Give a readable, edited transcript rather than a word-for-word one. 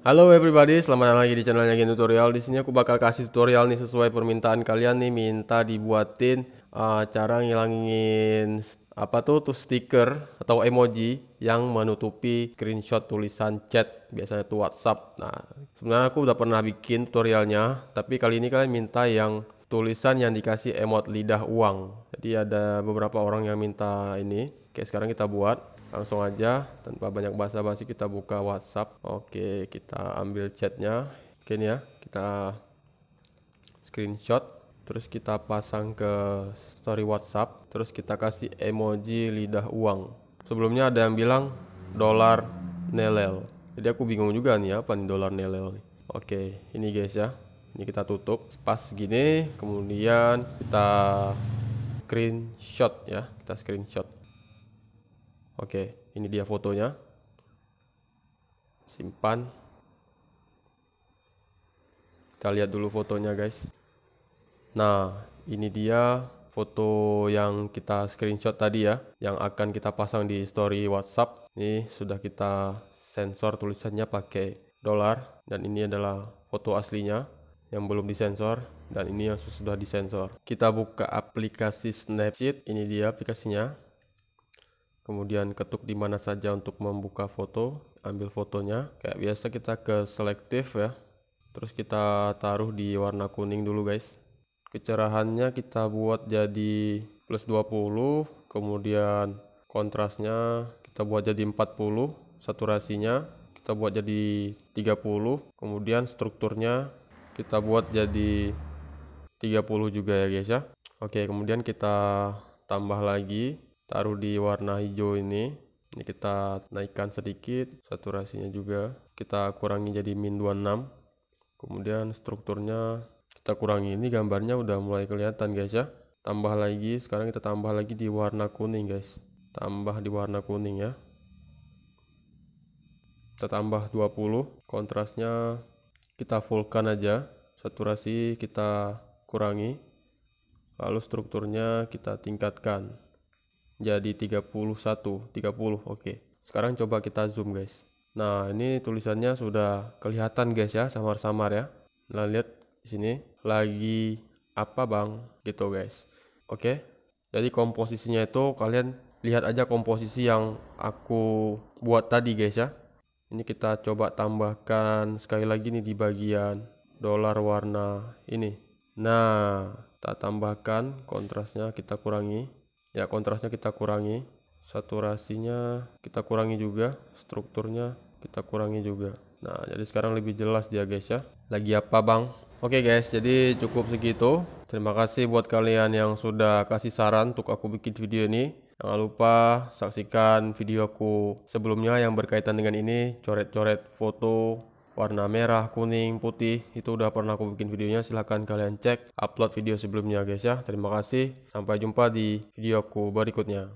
Halo everybody, selamat datang lagi di channelnya Gen Tutorial. Di sini aku bakal kasih tutorial nih sesuai permintaan kalian nih, minta dibuatin cara ngilangin apa tuh stiker atau emoji yang menutupi screenshot tulisan chat, biasanya tuh WhatsApp. Nah, sebenarnya aku udah pernah bikin tutorialnya, tapi kali ini kalian minta yang tulisan yang dikasih emot lidah uang. Jadi ada beberapa orang yang minta ini. Oke, sekarang kita buat. Langsung aja tanpa banyak basa-basi kita buka WhatsApp. Oke, kita ambil chatnya. Oke nih ya, kita screenshot, terus kita pasang ke story WhatsApp, terus kita kasih emoji lidah uang. Sebelumnya ada yang bilang dolar nelel. Jadi aku bingung juga nih apa nih dolar nelel nih. Oke, ini guys ya. Ini kita tutup pas gini, kemudian kita screenshot ya, kita screenshot. Oke, ini dia fotonya. Simpan. Kita lihat dulu fotonya, guys. Nah, ini dia foto yang kita screenshot tadi ya, yang akan kita pasang di story WhatsApp. Ini sudah kita sensor tulisannya pakai dolar, dan ini adalah foto aslinya yang belum disensor, dan ini yang sudah disensor. Kita buka aplikasi Snapseed. Ini dia aplikasinya. Kemudian ketuk di mana saja untuk membuka foto, ambil fotonya. Kayak biasa kita ke selektif ya. Terus kita taruh di warna kuning dulu guys. Kecerahannya kita buat jadi plus 20, kemudian kontrasnya kita buat jadi 40, saturasinya kita buat jadi 30, kemudian strukturnya kita buat jadi 30 juga ya guys ya. Oke, kemudian kita tambah lagi. Taruh di warna hijau ini kita naikkan sedikit, saturasinya juga kita kurangi jadi min 26. Kemudian strukturnya kita kurangi. Ini gambarnya udah mulai kelihatan guys ya. Tambah lagi, sekarang kita tambah lagi di warna kuning guys. Tambah di warna kuning ya. Kita tambah 20, kontrasnya kita fullkan aja, saturasi kita kurangi, lalu strukturnya kita tingkatkan jadi 30. Oke. Sekarang coba kita zoom guys. Nah, ini tulisannya sudah kelihatan guys ya, samar-samar ya. Nah, lihat di sini lagi apa bang gitu guys. Oke. Jadi komposisinya itu kalian lihat aja komposisi yang aku buat tadi guys ya. Ini kita coba tambahkan sekali lagi nih di bagian dolar warna ini. Nah, kita tambahkan kontrasnya, kita kurangi. Ya, kontrasnya kita kurangi, saturasinya kita kurangi juga, strukturnya kita kurangi juga. Nah, jadi sekarang lebih jelas dia guys ya. Lagi apa bang? Oke guys, jadi cukup segitu. Terima kasih buat kalian yang sudah kasih saran untuk aku bikin video ini. Jangan lupa saksikan video aku sebelumnya yang berkaitan dengan ini, coret-coret foto warna merah, kuning, putih. Itu udah pernah aku bikin videonya, silahkan kalian cek upload video sebelumnya guys ya. Terima kasih, sampai jumpa di video aku berikutnya.